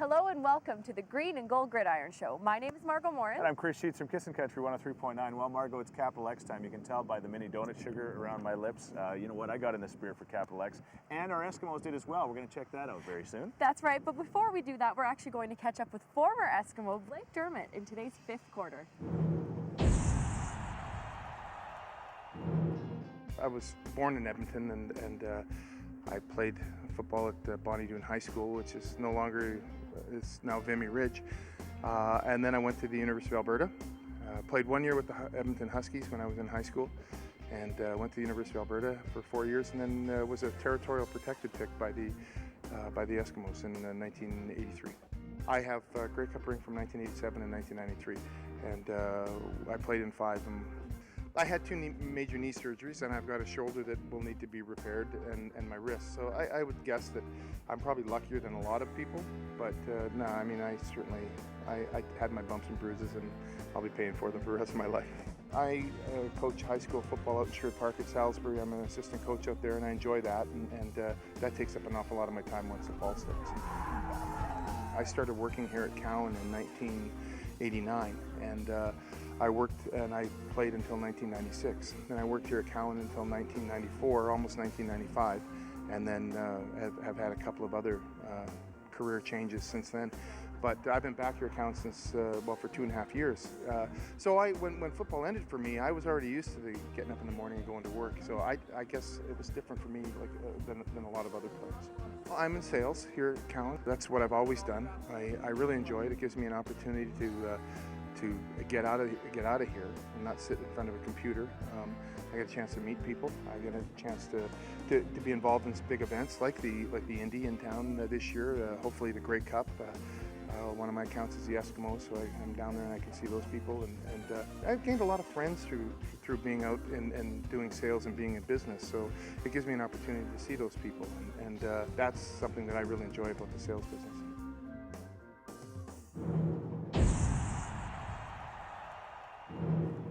Hello and welcome to the Green and Gold Gridiron Show. My name is Margot Morin. And I'm Chris Sheets from Kissin' Country 103.9. Well, Margot, it's Capital X time. You can tell by the mini donut sugar around my lips. You know what? I got in the spirit for Capital X. And our Eskimos did as well. We're going to check that out very soon. That's right. But before we do that, we're actually going to catch up with former Eskimo Blake Dermott in today's fifth quarter. I was born in Edmonton and I played football at Bonnie Doon High School, which is no longer, it's now Vimy Ridge. And then I went to the University of Alberta. Played 1 year with the Edmonton Huskies when I was in high school, and went to the University of Alberta for 4 years, and then was a territorial protected pick by the Eskimos in 1983. I have a Grey Cup ring from 1987 and 1993, and I played in 5 of them. I had 2 major knee surgeries, and I've got a shoulder that will need to be repaired, and my wrist. So I would guess that I'm probably luckier than a lot of people, but no, I mean, I had my bumps and bruises, and I'll be paying for them for the rest of my life. I coach high school football out in Sherwood Park at Salisbury. I'm an assistant coach out there, and I enjoy that, and that takes up an awful lot of my time once the fall starts. I started working here at Cowan in 1989, and I worked and I played until 1996. Then I worked here at Cowan until 1994, almost 1995, and then have had a couple of other career changes since then. But I've been back here at Cowan since, well, for 2.5 years. So when football ended for me, I was already used to getting up in the morning and going to work. So I guess it was different for me than a lot of other players. Well, I'm in sales here at Cowan. That's what I've always done. I really enjoy it. It gives me an opportunity to get out of here and not sit in front of a computer. I get a chance to meet people. I get a chance to be involved in big events like the Indy in town this year. Hopefully the Grey Cup. One of my accounts is the Eskimo, so I'm down there and I can see those people. And I've gained a lot of friends through being out and doing sales and being in business. So it gives me an opportunity to see those people, and that's something that I really enjoy about the sales business.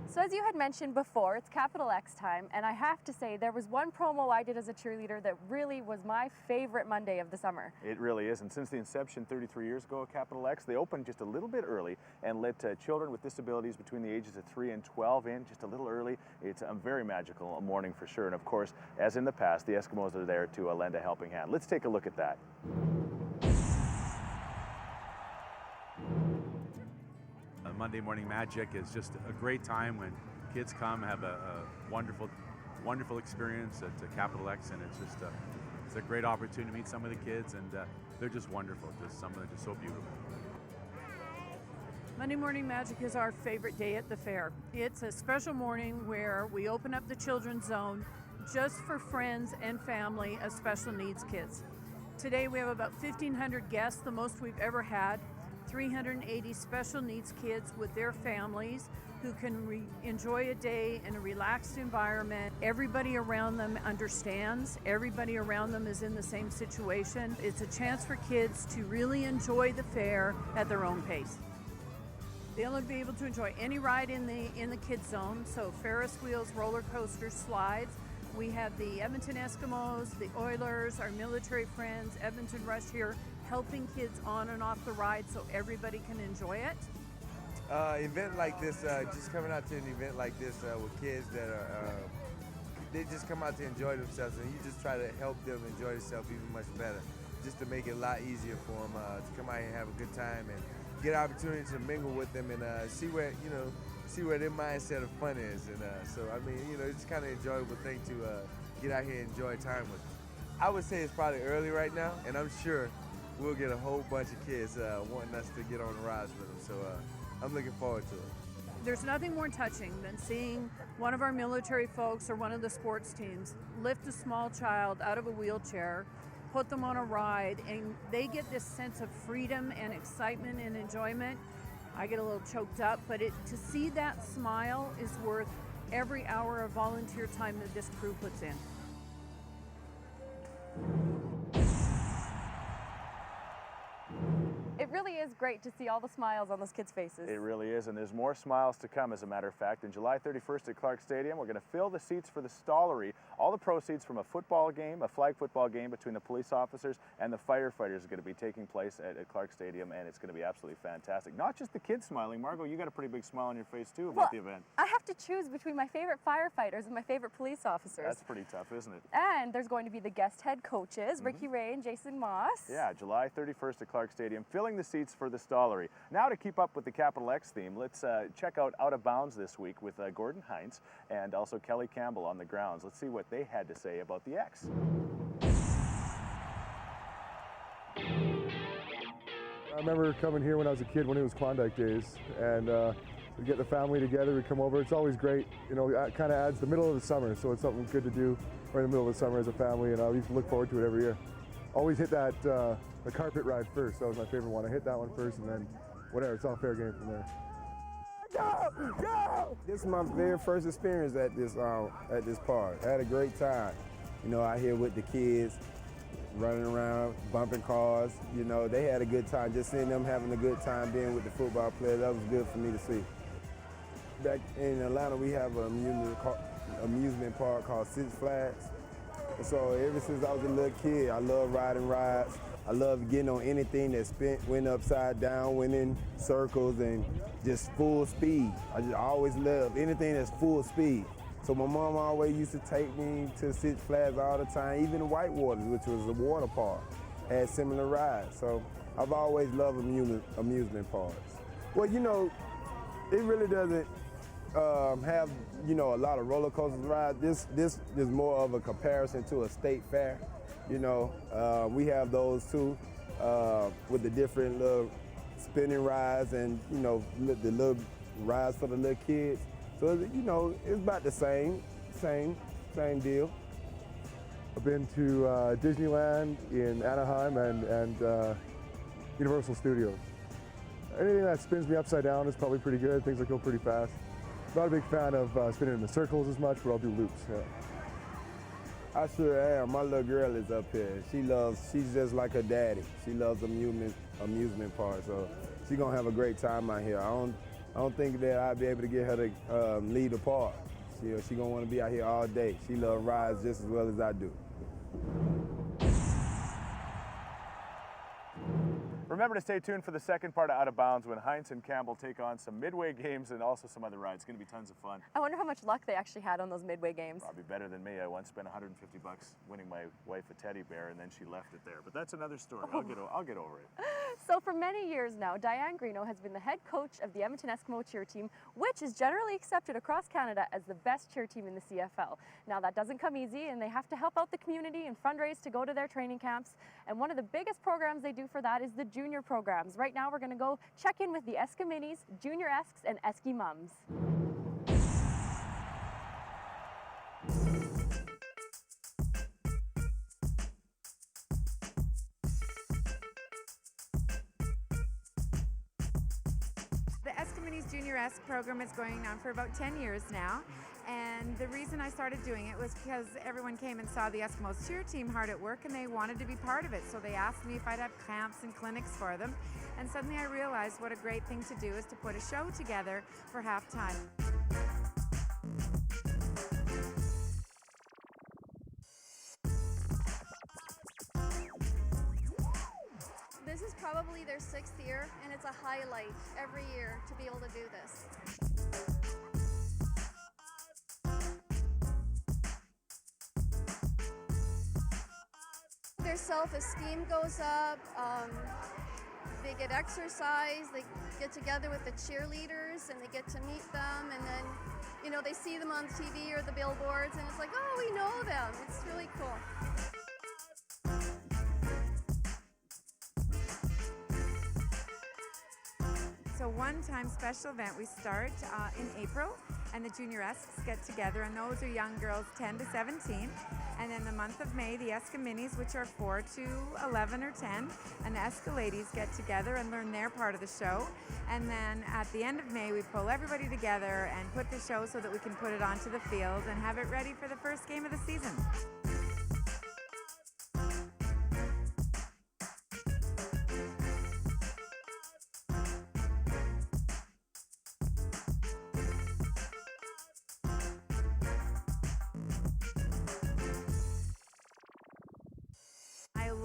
So as you had mentioned before, it's Capital X time, and I have to say there was one promo I did as a cheerleader that really was my favorite Monday of the summer. It really is, and since the inception 33 years ago at Capital X, they opened just a little bit early and let children with disabilities between the ages of 3 and 12 in just a little early. It's a very magical morning for sure, and of course, as in the past, the Eskimos are there to lend a helping hand. Let's take a look at that. Monday Morning Magic is just a great time when kids come, have a wonderful experience at Capital X, and it's a great opportunity to meet some of the kids, and they're just wonderful. Some of them are just so beautiful. Monday Morning Magic is our favorite day at the fair. It's a special morning where we open up the children's zone just for friends and family of special needs kids. Today we have about 1,500 guests, the most we've ever had. 380 special needs kids with their families who can enjoy a day in a relaxed environment. Everybody around them understands. Everybody around them is in the same situation. It's a chance for kids to really enjoy the fair at their own pace. They'll be able to enjoy any ride in the kids zone, so Ferris wheels, roller coasters, slides. We have the Edmonton Eskimos, the Oilers, our military friends, Edmonton Rush here, helping kids on and off the ride so everybody can enjoy it. Event like this, just coming out to an event like this with kids that are, they just come out to enjoy themselves, and you just try to help them enjoy themselves even much better, just to make it a lot easier for them to come out here and have a good time and get an opportunity to mingle with them and see where their mindset of fun is. And so, I mean, it's kind of an enjoyable thing to get out here and enjoy time with them. I would say it's probably early right now, and I'm sure we'll get a whole bunch of kids wanting us to get on the rides with them. So I'm looking forward to it. There's nothing more touching than seeing one of our military folks or one of the sports teams lift a small child out of a wheelchair, put them on a ride, and they get this sense of freedom and excitement and enjoyment. I get a little choked up, but to see that smile is worth every hour of volunteer time that this crew puts in. It really is is great to see all the smiles on those kids' faces. It really is, and there's more smiles to come, as a matter of fact. On July 31st at Clark Stadium, we're going to fill the seats for the Stollery. All the proceeds from a football game, a flag football game between the police officers and the firefighters are going to be taking place at Clark Stadium, and it's going to be absolutely fantastic. Not just the kids smiling. Margot, you got a pretty big smile on your face, too, about the event. I have to choose between my favorite firefighters and my favorite police officers. That's pretty tough, isn't it? And there's going to be the guest head coaches, Ricky Ray and Jason Moss. Yeah, July 31st at Clark Stadium, filling the seats for the Stollery. Now, to keep up with the Capital X theme, let's check out Out of Bounds this week with Gord and Hinse and also Kelly Campbell on the grounds. Let's see what they had to say about the X. I remember coming here when I was a kid, when it was Klondike days, and we get the family together, we come over. It's always great, you know, it kind of adds the middle of the summer, so it's something good to do right in the middle of the summer as a family, and I used to look forward to it every year. Always hit that, the carpet ride first. That was my favorite one. I hit that one first, and then whatever, it's all fair game from there. Go! Go! This is my very first experience at this park. I had a great time. You know, out here with the kids, running around, bumping cars. You know, they had a good time. Just seeing them having a good time being with the football players, that was good for me to see. Back in Atlanta, we have an amusement park called Six Flags. And so ever since I was a little kid, I love riding rides. I love getting on anything that went upside down, went in circles, and just full speed. I always loved anything that's full speed. So my mom always used to take me to Six Flags all the time, even the Whitewaters, which was a water park, had similar rides. So I've always loved amusement parks. Well, you know, it really doesn't have, you know, a lot of roller coaster rides. This is more of a comparison to a state fair. You know, we have those too, with the different little spinning rides and, you know, the little rides for the little kids. So, you know, it's about the same deal. I've been to Disneyland in Anaheim and Universal Studios. Anything that spins me upside down is probably pretty good, things that go pretty fast. Not a big fan of spinning in the circles as much, but I'll do loops. Yeah. I sure am. My little girl is up here. She's just like her daddy. She loves amusement parks, so she's gonna have a great time out here. I don't think that I'll be able to get her to lead the park. She gonna want to be out here all day. She loves rides just as well as I do. Remember to stay tuned for the second part of Out of Bounds when Hinse and Campbell take on some midway games and also some other rides. It's going to be tons of fun. I wonder how much luck they actually had on those midway games. Probably better than me. I once spent $150 winning my wife a teddy bear, and then she left it there. But that's another story. I'll get over it. So for many years now, Diane Greeno has been the head coach of the Edmonton Eskimo cheer team, which is generally accepted across Canada as the best cheer team in the CFL. Now that doesn't come easy, and they have to help out the community and fundraise to go to their training camps. And one of the biggest programs they do for that is the junior programs. Right now we're going to go check in with the Eska Minis, Junior Esks, and Eski Mums. The Eska Minis Junior Esk program is going on for about 10 years now. And the reason I started doing it was because everyone came and saw the Eskimos cheer team hard at work and they wanted to be part of it. So they asked me if I'd have camps and clinics for them. And suddenly I realized what a great thing to do is to put a show together for halftime. This is probably their 6th year, and it's a highlight every year to be able to do this. Their self-esteem goes up, they get exercise, they get together with the cheerleaders and they get to meet them, and then, you know, they see them on TV or the billboards and it's like, oh, we know them. It's really cool. So one-time special event we start in April, and the Junior Esks get together, and those are young girls 10 to 17. And in the month of May, the Eska Minis, which are 4 to 11 or 10, and the Eska Ladies get together and learn their part of the show. And then at the end of May, we pull everybody together and put the show so that we can put it onto the field and have it ready for the first game of the season.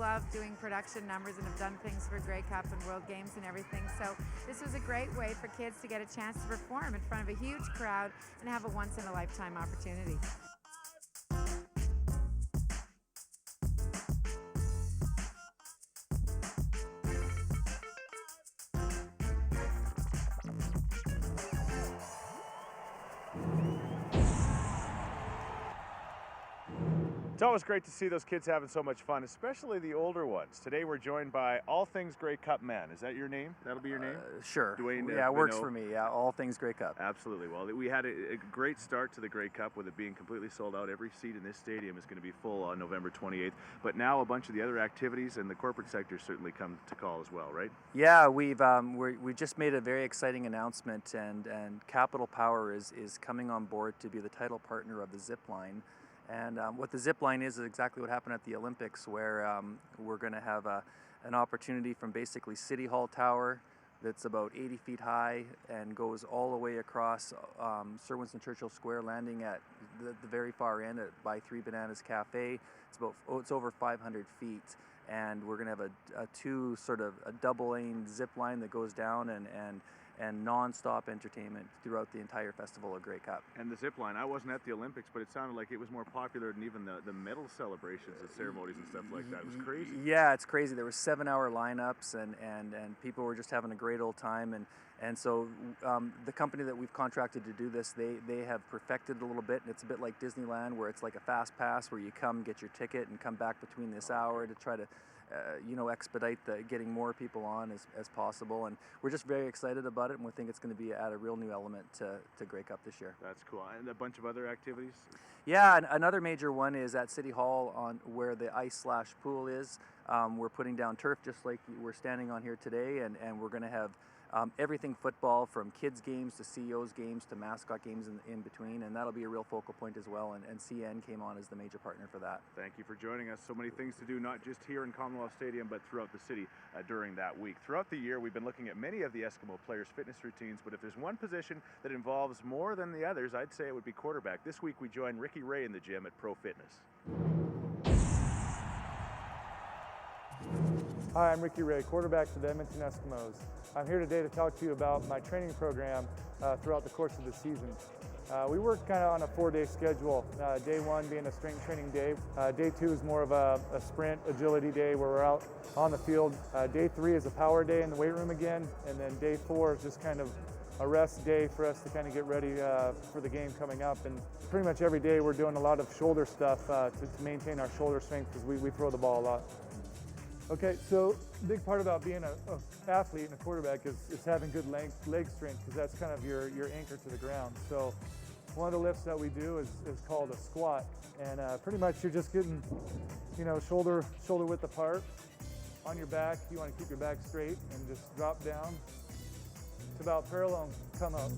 love doing production numbers and have done things for Grey Cup and World Games and everything. So this was a great way for kids to get a chance to perform in front of a huge crowd and have a once-in-a-lifetime opportunity. It's always great to see those kids having so much fun, especially the older ones. Today we're joined by All Things Grey Cup Man. Is that your name? That'll be your name? Sure. Dwayne, yeah, it works for me. Yeah, All Things Grey Cup. Absolutely. Well, we had a great start to the Grey Cup with it being completely sold out. Every seat in this stadium is going to be full on November 28th. But now a bunch of the other activities and the corporate sector certainly come to call as well, right? Yeah, we just made a very exciting announcement, and Capital Power is coming on board to be the title partner of the zip line. And what the zip line is exactly what happened at the Olympics, where we're going to have an opportunity from basically City Hall Tower that's about 80 feet high and goes all the way across Sir Winston Churchill Square, landing at the very far end by Three Bananas Cafe. It's over 500 feet, and we're going to have a double-lane zip line that goes down and non-stop entertainment throughout the entire Festival of Grey Cup. And the zip line, I wasn't at the Olympics, but it sounded like it was more popular than even the medal celebrations and ceremonies and stuff like that. It was crazy. Yeah, it's crazy. There were 7-hour lineups, and people were just having a great old time. And so the company that we've contracted to do this, they have perfected it a little bit, and it's a bit like Disneyland, where it's like a fast pass, where you come, get your ticket, and come back between this hour to try to expedite getting more people on as possible. And we're just very excited about it, and we think it's going to be add a real new element to Grey Cup this year. That's cool. And a bunch of other activities? Yeah, another major one is at City Hall on where the ice/pool is. We're putting down turf just like we're standing on here today, and we're going to have everything football, from kids games to CEOs games to mascot games in between, and that'll be a real focal point as well, and CN came on as the major partner for that. Thank you for joining us. So many things to do, not just here in Commonwealth Stadium, but throughout the city during that week. Throughout the year, we've been looking at many of the Eskimo players' fitness routines, but if there's one position that involves more than the others, I'd say it would be quarterback. This week, we join Ricky Ray in the gym at Pro Fitness. Hi, I'm Ricky Ray, quarterback for the Edmonton Eskimos. I'm here today to talk to you about my training program throughout the course of the season. We work kind of on a 4-day schedule. Day 1 being a strength training day. Day 2 is more of a sprint agility day where we're out on the field. Day 3 is a power day in the weight room again. And then day 4 is just kind of a rest day for us to kind of get ready for the game coming up. And pretty much every day we're doing a lot of shoulder stuff to maintain our shoulder strength, because we throw the ball a lot. Okay, so a big part about being an athlete and a quarterback is having good leg strength, because that's kind of your anchor to the ground. So one of the lifts that we do is called a squat, and pretty much you're just getting, shoulder width apart on your back. You want to keep your back straight and just drop down. It's about parallel and come up.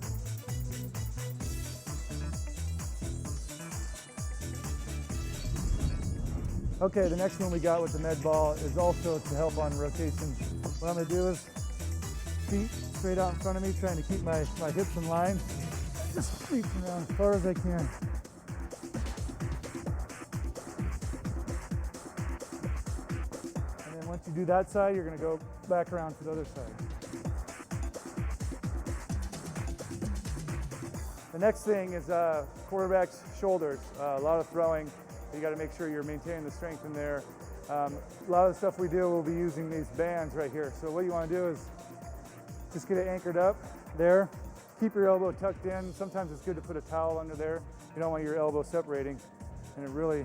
Okay, the next one we got with the med ball is also to help on rotation. What I'm going to do is feet straight out in front of me, trying to keep my hips in line. Just reach around as far as I can. And then once you do that side, you're going to go back around to the other side. The next thing is quarterback's shoulders. A lot of throwing. You got to make sure you're maintaining the strength in there. A lot of the stuff we do, we'll be using these bands right here. So what you want to do is just get it anchored up there. Keep your elbow tucked in. Sometimes it's good to put a towel under there. You don't want your elbow separating, and it really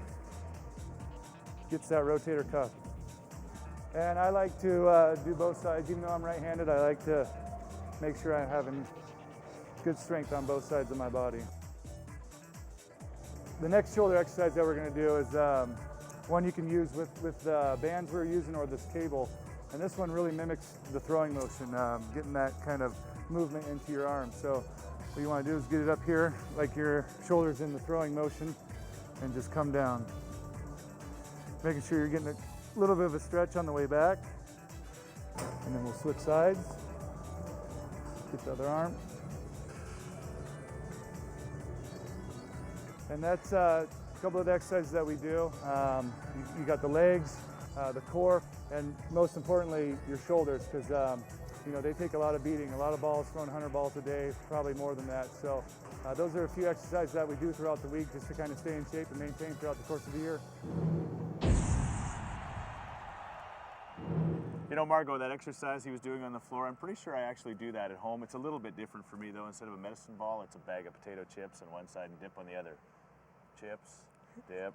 gets that rotator cuff. And I like to do both sides. Even though I'm right-handed, I like to make sure I'm having good strength on both sides of my body. The next shoulder exercise that we're going to do is one you can use with the bands we're using or this cable. And this one really mimics the throwing motion, getting that kind of movement into your arm. So what you want to do is get it up here like your shoulder's in the throwing motion and just come down. Making sure you're getting a little bit of a stretch on the way back. And then we'll switch sides. Get the other arm. And that's a couple of the exercises that we do. You got the legs, the core, and most importantly, your shoulders, because you know, they take a lot of beating, a lot of balls, throwing 100 balls a day, probably more than that. So those are a few exercises that we do throughout the week just to kind of stay in shape and maintain throughout the course of the year. You know, Margot, that exercise he was doing on the floor, I'm pretty sure I actually do that at home. It's a little bit different for me, though. Instead of a medicine ball, it's a bag of potato chips on one side and dip on the other. Chips, dip,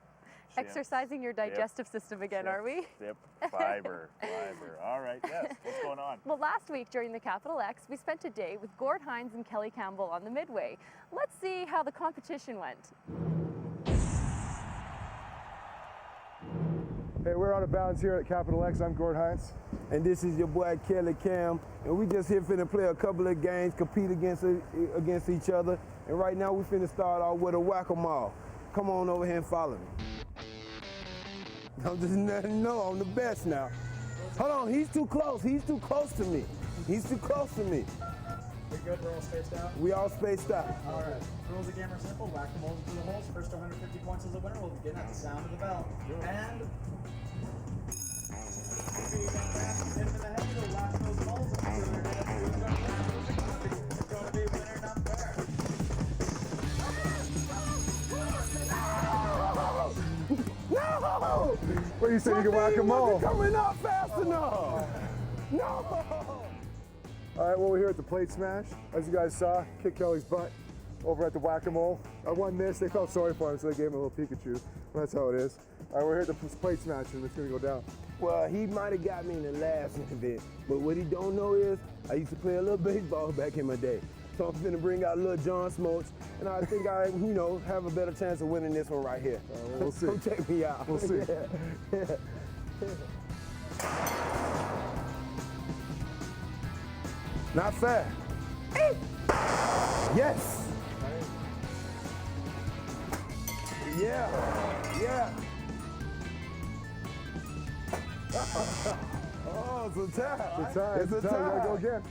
chips, Exercising your digestive system again, chips, are we? Dip, fiber, fiber. All right, yes. What's going on? Well, last week during the Capital X, we spent a day with Gord, Hinse, and Kelly Campbell on the Midway. Let's see how the competition went. Hey, we're out of bounds here at Capital X. I'm Gord Hinse. And this is your boy Kelly Cam, and we just here finna play a couple of games, compete against each other. And right now we finna start off with a whack-a-mole. Come on over here and follow me. I'm just letting you know I'm the best now. Hold on, he's too close. He's too close to me. He's too close to me. We good? We're all spaced out? We all spaced out. All right. Rules of the game are simple. Whack the moles into the holes. First to 150 points is the winner. We'll begin at the sound of the bell. And hit him in the head. You'll whack those moles until they're dead. Who's going to win? It's going to be winner number. No! What do you say? You can whack them all? Coming up fast enough. No! All right, well, we're here at the plate smash. As you guys saw, kicked Kelly's butt over at the whack-a-mole. I won this. They felt sorry for him, so they gave him a little Pikachu. That's how it is. All right, we're here at the plate smash, and it's going to go down. Well, he might have got me in the last event, but what he don't know is I used to play a little baseball back in my day. So I'm finna bring out little John Smokes, and I think I, you know, have a better chance of winning this one right here. Well, we'll see. Come check me out. We'll see. Yeah. Not fair. Yes. Yeah. Yeah. Oh, it's a tie. It's a tie. It's a tie. You gotta go again.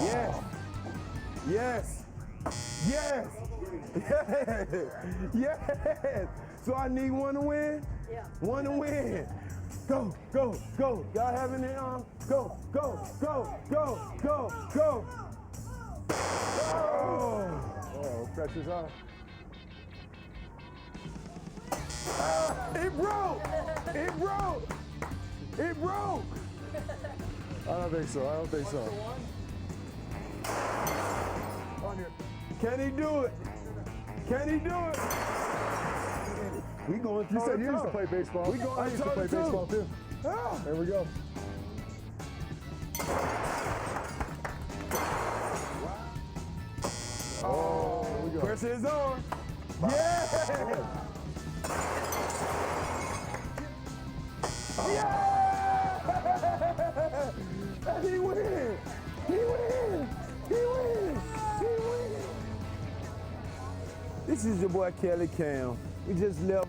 Yes. Yes. Yes. Yes. Yes. So I need one to win? Yeah. One to win. Go, go, go. Y'all have any arm? Go, go, go, go, go, go. Oh, pressure's on. It broke. It broke. It broke. I don't think so. I don't think so. On your. Can he do it? Can he do it? We going You toe said to you used to toe. play baseball. We going I used to toe play to toe. baseball too. Ah. There we go. Oh, there we go. Pressure is on. Yeah! Yeah! He win! He win! He win! He win! This is your boy Kelly Cam. We just left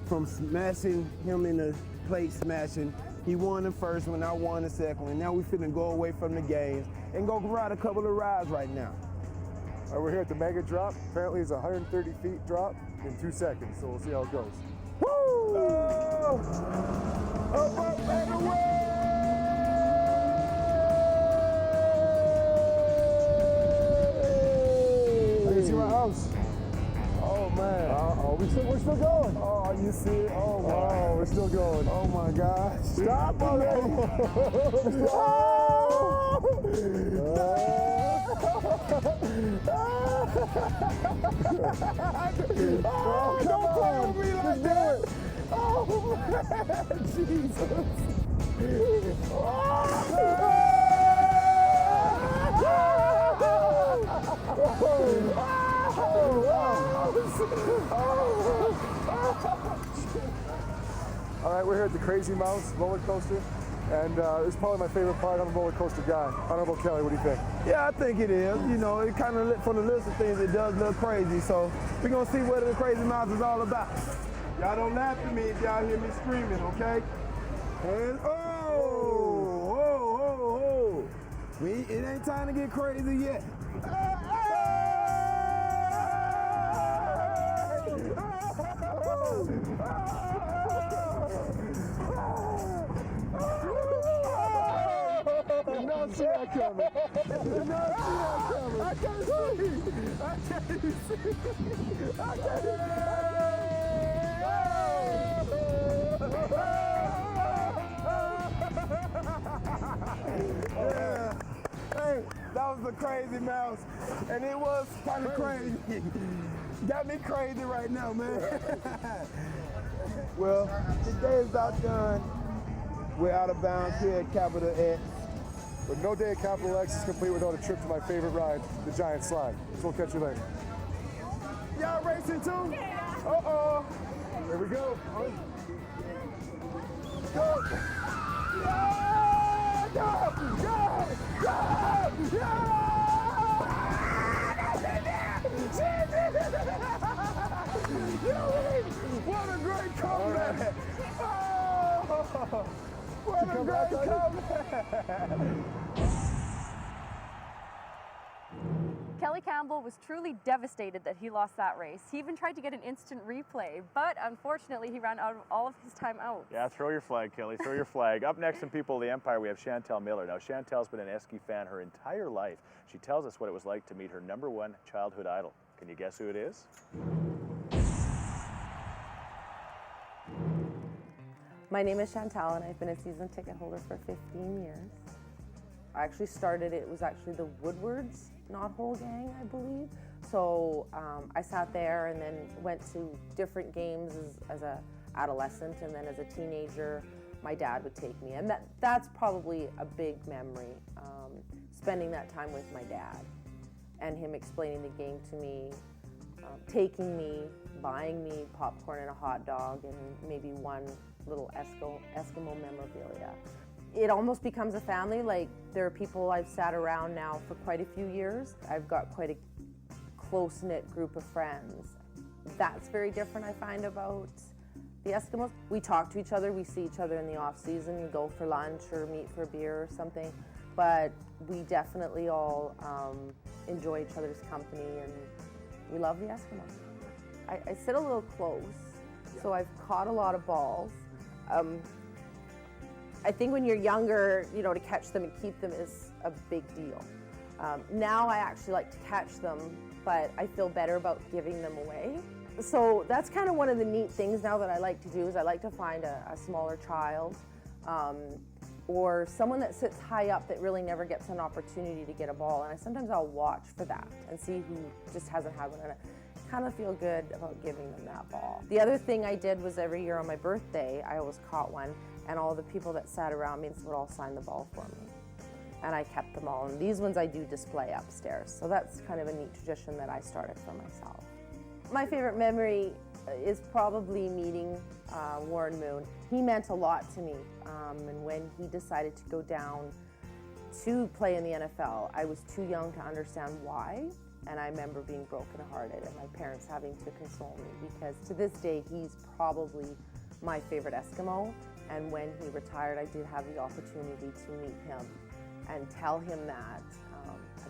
from smashing him in the plate smashing. He won the first one, I won the second one. Now we finna go away from the games and go ride a couple of rides right now. All right, we're here at the mega drop. Apparently it's a 130 feet drop in 2 seconds, so we'll see how it goes. Woo! Oh! Up, up, and away! I can see my house. Oh man! Oh, we're still going. Oh, you see it? Oh wow! Oh, we're still going. Oh my gosh! Stop already! Oh, don't play with me like that! Oh man! Jesus! All right, we're here at the Crazy Mouse roller coaster, and it's probably my favorite part. I'm a roller coaster guy. Honorable Kelly, what do you think? Yeah, I think it is. You know, it kind of, from the list of things, it does look crazy. So we're going to see what the Crazy Mouse is all about. Y'all don't laugh at me if y'all hear me screaming, okay? And, oh. It ain't time to get crazy yet. see that coming. Did not see that coming. I can't see. I can't see. I can't see. Yeah. Hey, that was the crazy mouse, and it was kind of crazy. Got me crazy right now, man. Well, the day is about done. We're out of bounds here at Capital X. But no day at Capital X is complete without a trip to my favorite ride, the Giant Slide. So we'll catch you later. Y'all racing too? Yeah. Uh-oh. Here we go. Go. Yeah! Go! Go! Go! What a great comeback! Oh, what a great comeback! Kelly Campbell was truly devastated that he lost that race. He even tried to get an instant replay, but unfortunately he ran out of all of his time out. Yeah, throw your flag, Kelly, throw your flag. Up next in People of the Empire, we have Chantelle Miller. Now, Chantelle's been an Eski fan her entire life. She tells us what it was like to meet her #1 childhood idol. Can you guess who it is? My name is Chantelle, and I've been a season ticket holder for 15 years. I actually started, it was actually the Woodwards Knothole gang, I believe. So I sat there and then went to different games as an adolescent, and then as a teenager, my dad would take me. And that's probably a big memory, spending that time with my dad and him explaining the game to me, taking me, buying me popcorn and a hot dog and maybe one little Eskimo memorabilia. It almost becomes a family. Like, there are people I've sat around now for quite a few years. I've got quite a close-knit group of friends. That's very different, I find, about the Eskimos. We talk to each other, we see each other in the off-season, we go for lunch or meet for a beer or something, but we definitely all enjoy each other's company, and we love the Eskimos. I sit a little close, so I've caught a lot of balls. I think when you're younger, you know, to catch them and keep them is a big deal. Now I actually like to catch them, but I feel better about giving them away. So that's kind of one of the neat things now that I like to do, is I like to find a smaller child or someone that sits high up that really never gets an opportunity to get a ball. And sometimes I'll watch for that and see who just hasn't had one. And I kind of feel good about giving them that ball. The other thing I did was every year on my birthday, I always caught one, and all the people that sat around me would all sign the ball for me. And I kept them all. And these ones I do display upstairs. So that's kind of a neat tradition that I started for myself. My favorite memory is probably meeting Warren Moon. He meant a lot to me. And when he decided to go down to play in the NFL, I was too young to understand why. And I remember being brokenhearted and my parents having to console me, because to this day, he's probably my favorite Eskimo. And when he retired, I did have the opportunity to meet him and tell him that.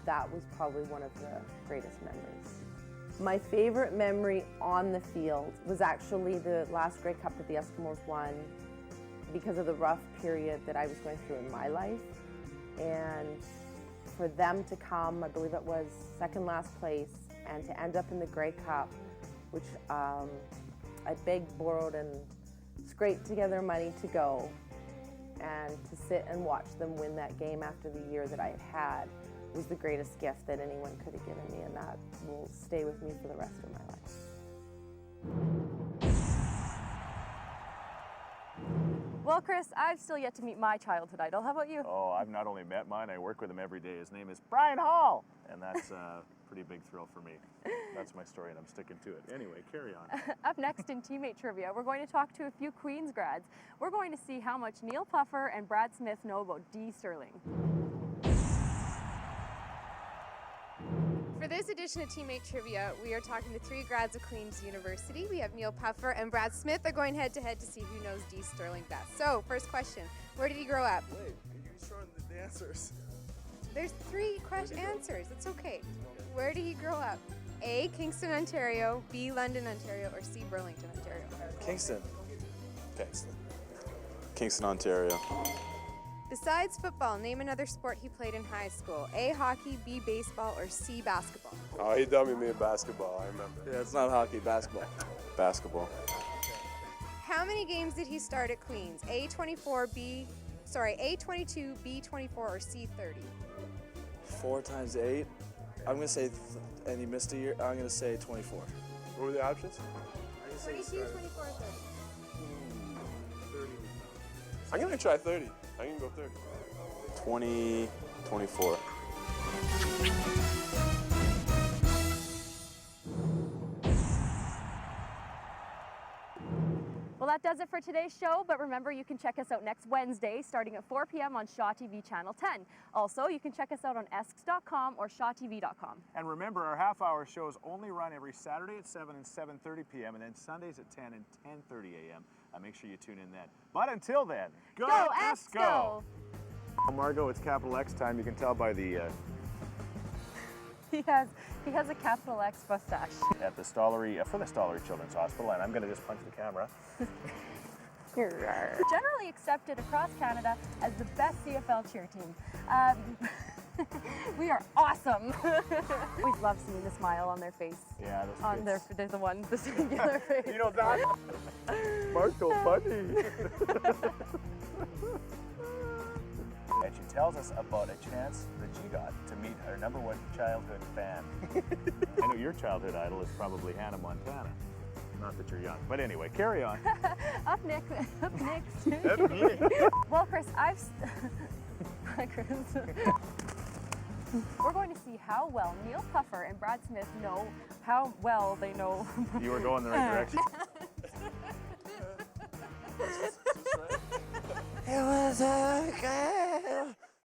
That was probably one of the greatest memories. My favorite memory on the field was actually the last Grey Cup that the Eskimos won, because of the rough period that I was going through in my life. And for them to come, I believe it was second last place, and to end up in the Grey Cup, which I begged, borrowed, and scraped together money to go, and to sit and watch them win that game after the year that I had had was the greatest gift that anyone could have given me, and that will stay with me for the rest of my life. Well, Chris, I've still yet to meet my childhood idol. How about you? Oh, I've not only met mine, I work with him every day. His name is Brian Hall, and that's a pretty big thrill for me. That's my story, and I'm sticking to it. Anyway, carry on. Up next in teammate trivia, we're going to talk to a few Queens grads. We're going to see how much Neil Puffer and Brad Smith know about Dee Sterling. For this edition of Teammate Trivia, we are talking to 3 grads of Queen's University. We have Neil Puffer and Brad Smith. They're going head-to-head to see who knows Dee Sterling best. So, first question, where did he grow up? Wait, you're showing the answers. There's 3 answers. It's okay. Where did he grow up? A, Kingston, Ontario, B, London, Ontario, or C, Burlington, Ontario? Kingston, Ontario. Besides football, name another sport he played in high school. A, hockey, B, baseball, or C, basketball. Oh, he dummied me in basketball, I remember. Yeah, it's not hockey, basketball. Basketball. How many games did he start at Queens? A, 24, A, 22, B, 24, or C, 30? 4 times 8. I'm gonna say, and he missed a year. I'm gonna say 24. What were the options? 22, 24, 30. 30. I'm gonna try 30. I'm gonna go 30. 20, 24. Well, that does it for today's show, but remember you can check us out next Wednesday starting at 4 p.m. on Shaw TV Channel 10. Also, you can check us out on esks.com or shawtv.com. And remember, our half-hour shows only run every Saturday at 7 and 7:30 p.m. and then Sundays at 10 and 10:30 a.m. Make sure you tune in then. But until then, go Esko! Margot, it's capital X time. You can tell by the He has a capital X mustache. at the Stollery for the Stollery Children's Hospital, and I'm going to just punch the camera. Generally accepted across Canada as the best CFL cheer team. We are awesome. We love seeing the smile on their face. Yeah, those on kids. their the one, the singular face. You know that? Marco, funny. And she tells us about a chance that she got to meet her #1 childhood fan. I know your childhood idol is probably Hannah Montana. Not that you're young, but anyway, carry on. Up next. Well, Chris, Hi, Chris. We're going to see how well Neil Puffer and Brad Smith know how well they know. You were going the right direction. It was okay.